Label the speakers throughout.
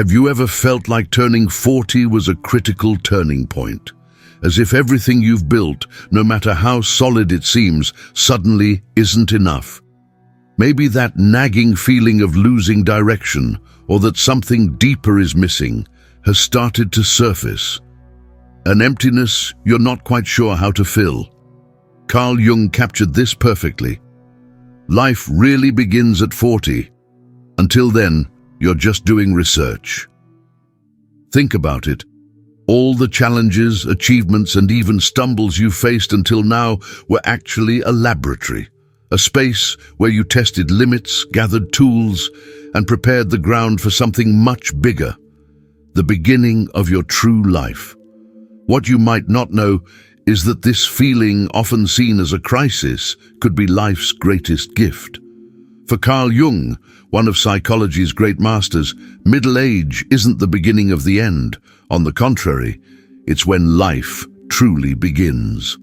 Speaker 1: Have you ever felt like turning 40 was a critical turning point? As if everything you've built, no matter how solid it seems, suddenly isn't enough. Maybe that nagging feeling of losing direction, or that something deeper is missing, has started to surface. An emptiness you're not quite sure how to fill. Carl Jung captured this perfectly. Life really begins at 40. Until then, you're just doing research. Think about it. All the challenges, achievements, and even stumbles you faced until now were actually a laboratory, a space where you tested limits, gathered tools, and prepared the ground for something much bigger, the beginning of your true life. What you might not know is that this feeling, often seen as a crisis, could be life's greatest gift. For Carl Jung, one of psychology's great masters, middle age isn't the beginning of the end. On the contrary, it's when life truly begins.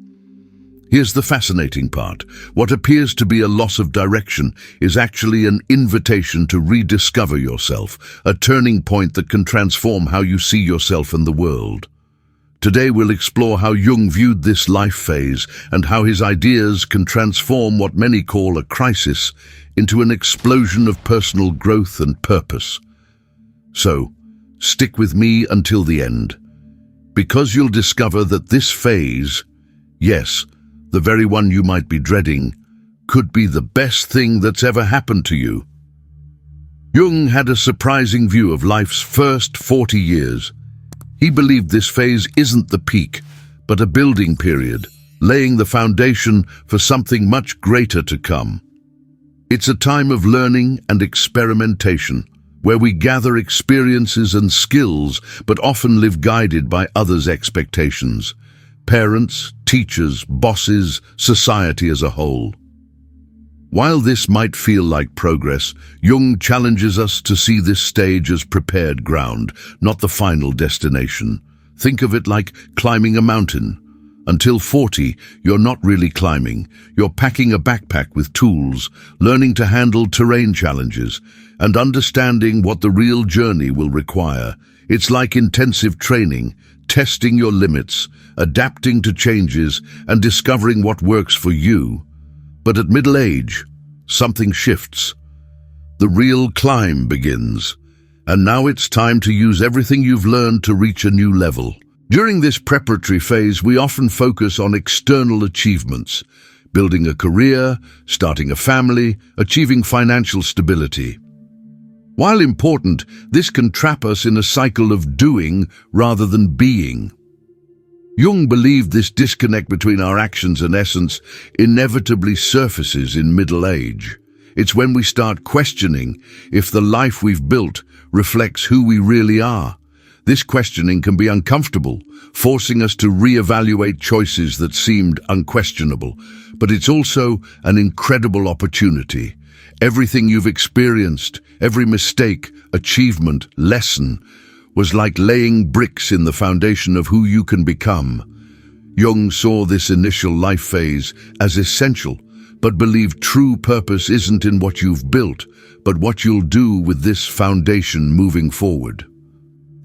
Speaker 1: Here's the fascinating part. What appears to be a loss of direction is actually an invitation to rediscover yourself, a turning point that can transform how you see yourself and the world. Today we'll explore how Jung viewed this life phase and how his ideas can transform what many call a crisis into an explosion of personal growth and purpose. So, stick with me until the end, because you'll discover that this phase, yes, the very one you might be dreading, could be the best thing that's ever happened to you. Jung had a surprising view of life's first 40 years. He believed this phase isn't the peak, but a building period, laying the foundation for something much greater to come. It's a time of learning and experimentation, where we gather experiences and skills, but often live guided by others' expectations. Parents, teachers, bosses, society as a whole. While this might feel like progress, Jung challenges us to see this stage as prepared ground, not the final destination. Think of it like climbing a mountain. Until 40, you're not really climbing. You're packing a backpack with tools, learning to handle terrain challenges, and understanding what the real journey will require. It's like intensive training, testing your limits, adapting to changes, and discovering what works for you. But at middle age, something shifts. The real climb begins, and now it's time to use everything you've learned to reach a new level. During this preparatory phase, we often focus on external achievements, building a career, starting a family, achieving financial stability. While important, this can trap us in a cycle of doing rather than being. Jung believed this disconnect between our actions and essence inevitably surfaces in middle age. It's when we start questioning if the life we've built reflects who we really are. This questioning can be uncomfortable, forcing us to reevaluate choices that seemed unquestionable. But it's also an incredible opportunity. Everything you've experienced, every mistake, achievement, lesson, was like laying bricks in the foundation of who you can become. Jung saw this initial life phase as essential, but believed true purpose isn't in what you've built, but what you'll do with this foundation moving forward.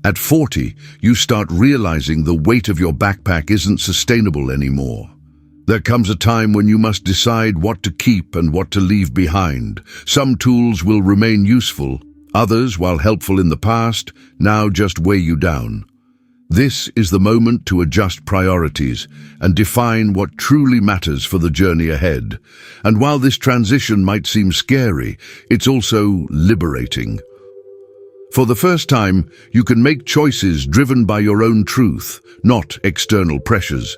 Speaker 1: At 40, you start realizing the weight of your backpack isn't sustainable anymore. There comes a time when you must decide what to keep and what to leave behind. Some tools will remain useful. Others, while helpful in the past, now just weigh you down. This is the moment to adjust priorities and define what truly matters for the journey ahead. And while this transition might seem scary, it's also liberating. For the first time, you can make choices driven by your own truth, not external pressures.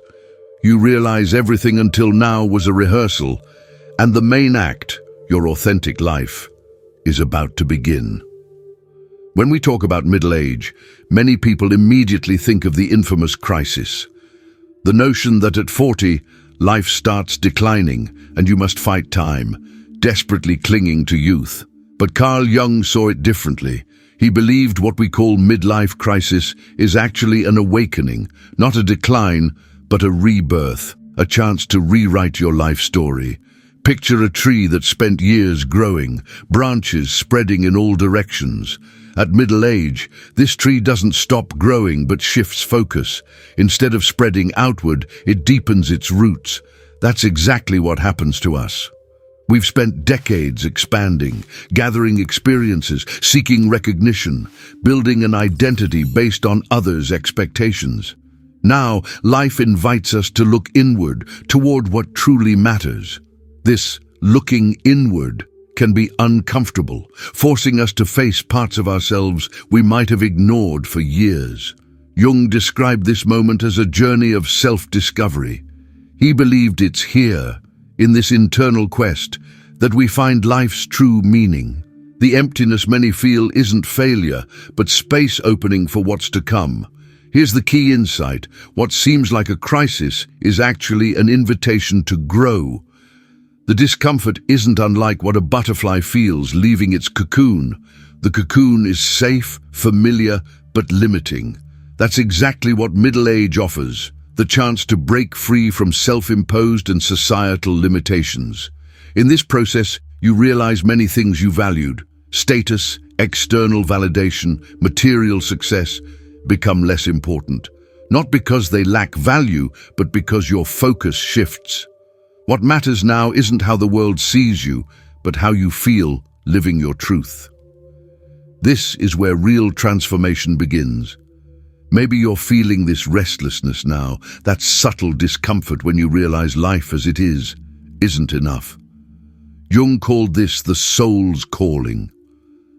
Speaker 1: You realize everything until now was a rehearsal, and the main act, your authentic life, is about to begin. When we talk about middle age, many people immediately think of the infamous crisis. The notion that at 40, life starts declining and you must fight time, desperately clinging to youth. But Carl Jung saw it differently. He believed what we call midlife crisis is actually an awakening, not a decline, but a rebirth, a chance to rewrite your life story. Picture a tree that spent years growing, branches spreading in all directions. At middle age, this tree doesn't stop growing but shifts focus. Instead of spreading outward, it deepens its roots. That's exactly what happens to us. We've spent decades expanding, gathering experiences, seeking recognition, building an identity based on others' expectations. Now, life invites us to look inward, toward what truly matters. This looking inward can be uncomfortable, forcing us to face parts of ourselves we might have ignored for years. Jung described this moment as a journey of self-discovery. He believed it's here, in this internal quest, that we find life's true meaning. The emptiness many feel isn't failure, but space opening for what's to come. Here's the key insight: what seems like a crisis is actually an invitation to grow. The discomfort isn't unlike what a butterfly feels leaving its cocoon. The cocoon is safe, familiar, but limiting. That's exactly what middle age offers: the chance to break free from self-imposed and societal limitations. In this process, you realize many things you valued. Status, external validation, material success become less important. Not because they lack value, but because your focus shifts. What matters now isn't how the world sees you, but how you feel living your truth. This is where real transformation begins. Maybe you're feeling this restlessness now, that subtle discomfort when you realize life as it is isn't enough. Jung called this the soul's calling.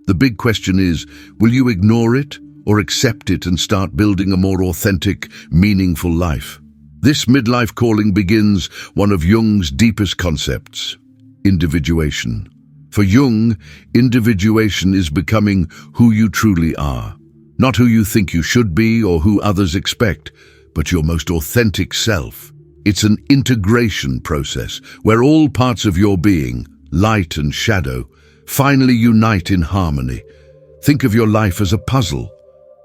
Speaker 1: The big question is, will you ignore it or accept it and start building a more authentic, meaningful life? This midlife calling begins one of Jung's deepest concepts: individuation. For Jung, individuation is becoming who you truly are. Not who you think you should be or who others expect, but your most authentic self. It's an integration process where all parts of your being, light and shadow, finally unite in harmony. Think of your life as a puzzle.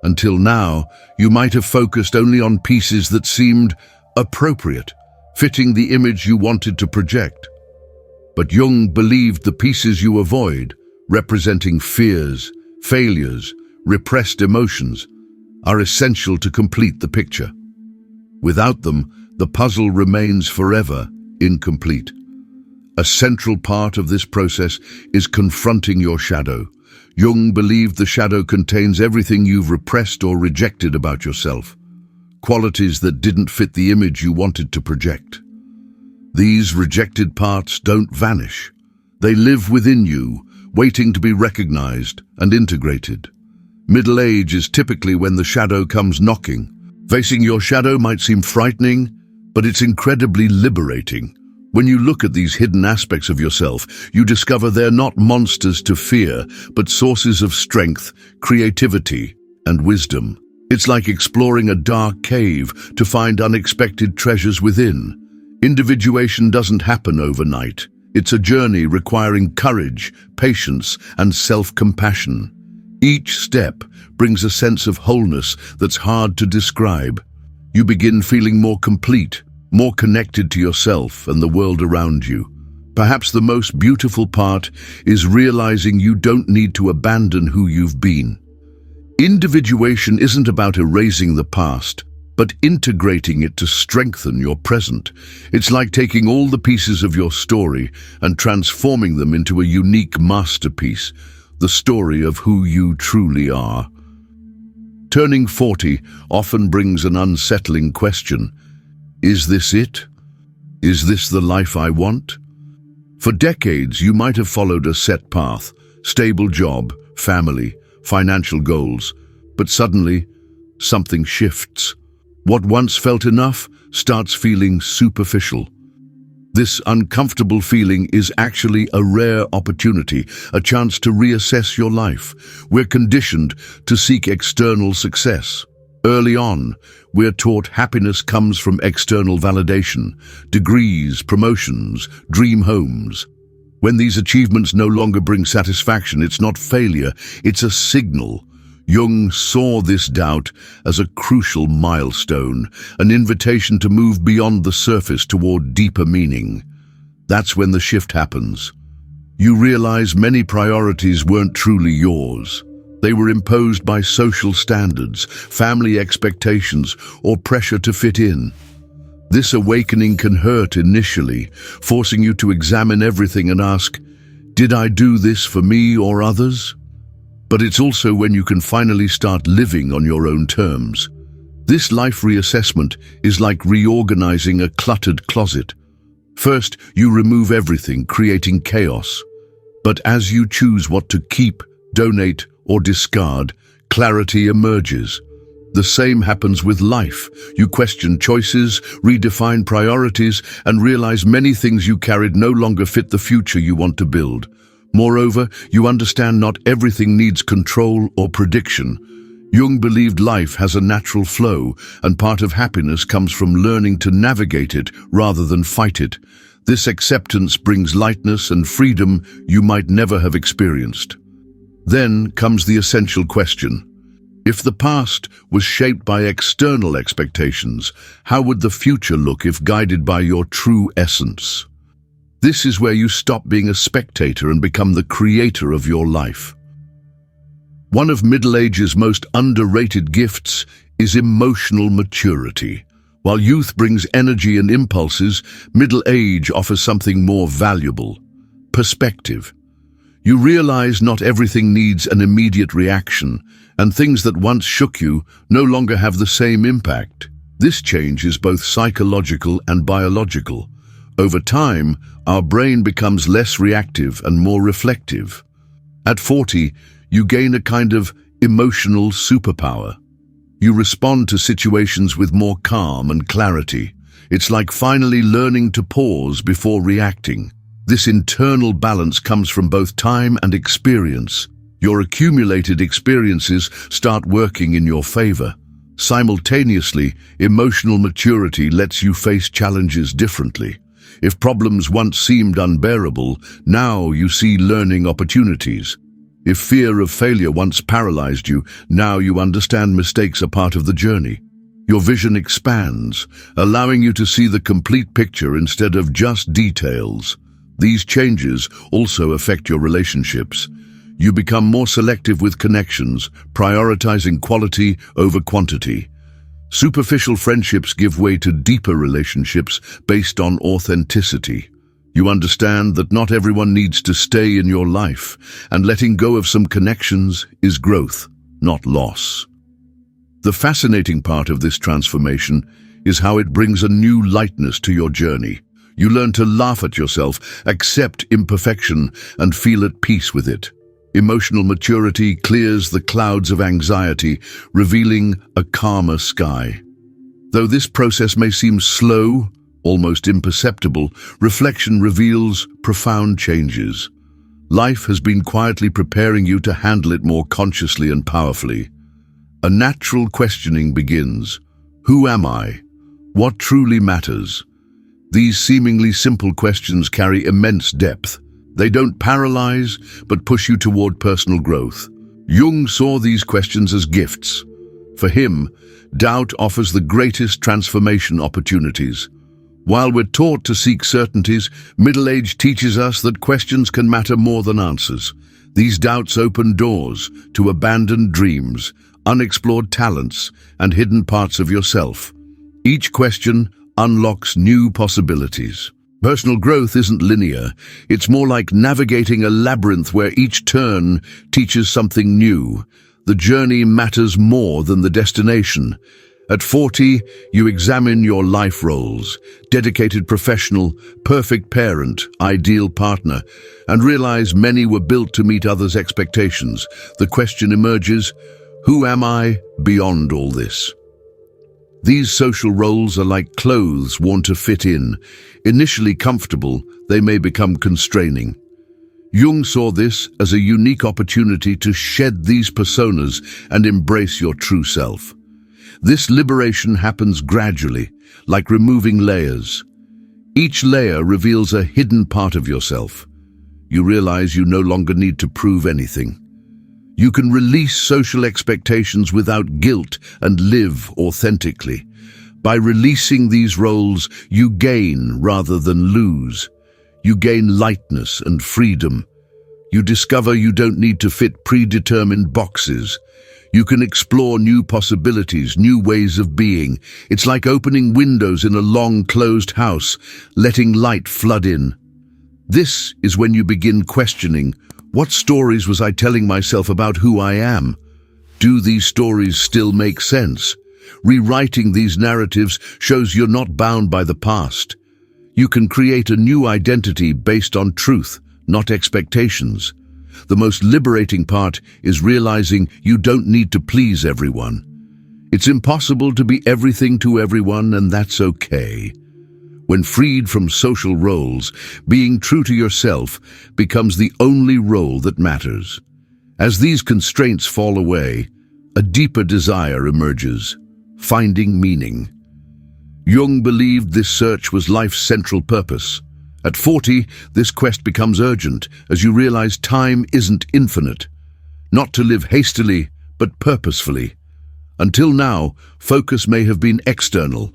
Speaker 1: Until now, you might have focused only on pieces that seemed appropriate, fitting the image you wanted to project. But Jung believed the pieces you avoid, representing fears, failures, repressed emotions, are essential to complete the picture. Without them, the puzzle remains forever incomplete. A central part of this process is confronting your shadow. Jung believed the shadow contains everything you've repressed or rejected about yourself. Qualities that didn't fit the image you wanted to project. These rejected parts don't vanish. They live within you, waiting to be recognized and integrated. Middle age is typically when the shadow comes knocking. Facing your shadow might seem frightening, but it's incredibly liberating. When you look at these hidden aspects of yourself, you discover they're not monsters to fear, but sources of strength, creativity, and wisdom. It's like exploring a dark cave to find unexpected treasures within. Individuation doesn't happen overnight. It's a journey requiring courage, patience, and self-compassion. Each step brings a sense of wholeness that's hard to describe. You begin feeling more complete, more connected to yourself and the world around you. Perhaps the most beautiful part is realizing you don't need to abandon who you've been. Individuation isn't about erasing the past, but integrating it to strengthen your present. It's like taking all the pieces of your story and transforming them into a unique masterpiece, the story of who you truly are. Turning 40 often brings an unsettling question. Is this it? Is this the life I want? For decades, you might have followed a set path: stable job, family, financial goals. But suddenly, something shifts. What once felt enough starts feeling superficial. This uncomfortable feeling is actually a rare opportunity, a chance to reassess your life. We're conditioned to seek external success. Early on, we're taught happiness comes from external validation: degrees, promotions, dream homes. When these achievements no longer bring satisfaction, it's not failure, it's a signal. Jung saw this doubt as a crucial milestone, an invitation to move beyond the surface toward deeper meaning. That's when the shift happens. You realize many priorities weren't truly yours. They were imposed by social standards, family expectations, or pressure to fit in. This awakening can hurt initially, forcing you to examine everything and ask, did I do this for me or others? But it's also when you can finally start living on your own terms. This life reassessment is like reorganizing a cluttered closet. First, you remove everything, creating chaos. But as you choose what to keep, donate, or discard, clarity emerges. The same happens with life. You question choices, redefine priorities, and realize many things you carried no longer fit the future you want to build. Moreover, you understand not everything needs control or prediction. Jung believed life has a natural flow, and part of happiness comes from learning to navigate it rather than fight it. This acceptance brings lightness and freedom you might never have experienced. Then comes the essential question. If the past was shaped by external expectations, how would the future look if guided by your true essence? This is where you stop being a spectator and become the creator of your life. One of middle age's most underrated gifts is emotional maturity. While youth brings energy and impulses, middle age offers something more valuable: perspective. You realize not everything needs an immediate reaction, and things that once shook you no longer have the same impact. This change is both psychological and biological. Over time, our brain becomes less reactive and more reflective. At 40, you gain a kind of emotional superpower. You respond to situations with more calm and clarity. It's like finally learning to pause before reacting. This internal balance comes from both time and experience. Your accumulated experiences start working in your favor. Simultaneously, emotional maturity lets you face challenges differently. If problems once seemed unbearable, now you see learning opportunities. If fear of failure once paralyzed you, now you understand mistakes are part of the journey. Your vision expands, allowing you to see the complete picture instead of just details. These changes also affect your relationships. You become more selective with connections, prioritizing quality over quantity. Superficial friendships give way to deeper relationships based on authenticity. You understand that not everyone needs to stay in your life, and letting go of some connections is growth, not loss. The fascinating part of this transformation is how it brings a new lightness to your journey. You learn to laugh at yourself, accept imperfection, and feel at peace with it. Emotional maturity clears the clouds of anxiety, revealing a calmer sky. Though this process may seem slow, almost imperceptible, reflection reveals profound changes. Life has been quietly preparing you to handle it more consciously and powerfully. A natural questioning begins. Who am I? What truly matters? These seemingly simple questions carry immense depth. They don't paralyze, but push you toward personal growth. Jung saw these questions as gifts. For him, doubt offers the greatest transformation opportunities. While we're taught to seek certainties, middle age teaches us that questions can matter more than answers. These doubts open doors to abandoned dreams, unexplored talents, and hidden parts of yourself. Each question unlocks new possibilities. Personal growth isn't linear. It's more like navigating a labyrinth where each turn teaches something new. The journey matters more than the destination. At 40, you examine your life roles: dedicated professional, perfect parent, ideal partner, and realize many were built to meet others' expectations. The question emerges, who am I beyond all this? These social roles are like clothes worn to fit in. Initially comfortable, they may become constraining. Jung saw this as a unique opportunity to shed these personas and embrace your true self. This liberation happens gradually, like removing layers. Each layer reveals a hidden part of yourself. You realize you no longer need to prove anything. You can release social expectations without guilt and live authentically. By releasing these roles, you gain rather than lose. You gain lightness and freedom. you discover you don't need to fit predetermined boxes. You can explore new possibilities, new ways of being. It's like opening windows in a long closed house, letting light flood in. This is when you begin questioning, what stories was I telling myself about who I am? Do these stories still make sense? Rewriting these narratives shows you're not bound by the past. You can create a new identity based on truth, not expectations. The most liberating part is realizing you don't need to please everyone. It's impossible to be everything to everyone, and that's okay. When freed from social roles, being true to yourself becomes the only role that matters. As these constraints fall away, a deeper desire emerges, finding meaning. Jung believed this search was life's central purpose. At 40, this quest becomes urgent as you realize time isn't infinite. Not to live hastily, but purposefully. Until now, focus may have been external.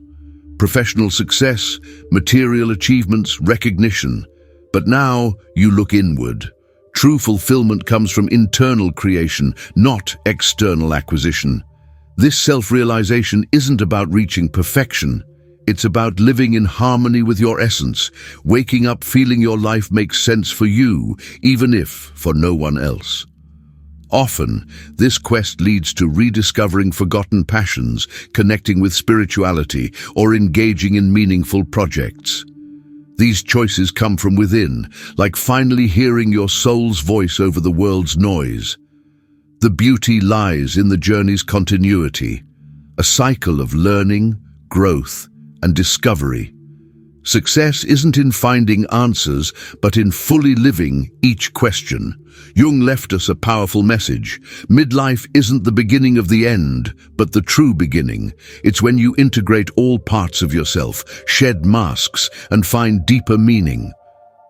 Speaker 1: Professional success, material achievements, recognition. But now you look inward. True fulfillment comes from internal creation, not external acquisition. This self-realization isn't about reaching perfection. It's about living in harmony with your essence, waking up feeling your life makes sense for you, even if for no one else. Often, this quest leads to rediscovering forgotten passions, connecting with spirituality, or engaging in meaningful projects. These choices come from within, like finally hearing your soul's voice over the world's noise. The beauty lies in the journey's continuity, a cycle of learning, growth, and discovery. Success isn't in finding answers, but in fully living each question. Jung left us a powerful message. Midlife isn't the beginning of the end, but the true beginning. It's when you integrate all parts of yourself, shed masks, and find deeper meaning.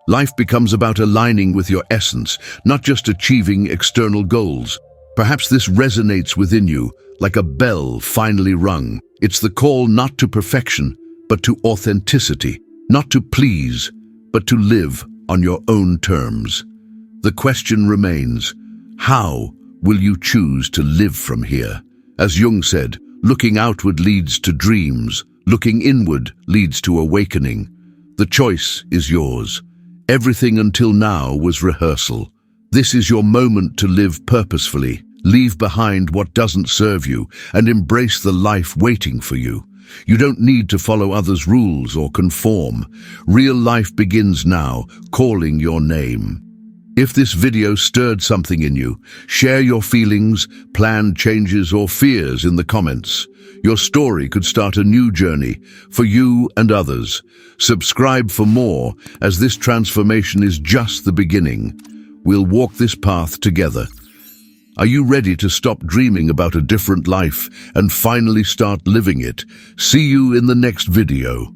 Speaker 1: Life becomes about aligning with your essence, not just achieving external goals. Perhaps this resonates within you, like a bell finally rung. It's the call not to perfection, but to authenticity. Not to please, but to live on your own terms. The question remains, how will you choose to live from here? As Jung said, looking outward leads to dreams, looking inward leads to awakening. The choice is yours. Everything until now was rehearsal. This is your moment to live purposefully, leave behind what doesn't serve you, and embrace the life waiting for you. You don't need to follow others' rules or conform. Real life begins now, calling your name. If this video stirred something in you, share your feelings, planned changes, or fears in the comments. Your story could start a new journey for you and others. Subscribe for more, as this transformation is just the beginning. We'll walk this path together. Are you ready to stop dreaming about a different life and finally start living it? See you in the next video.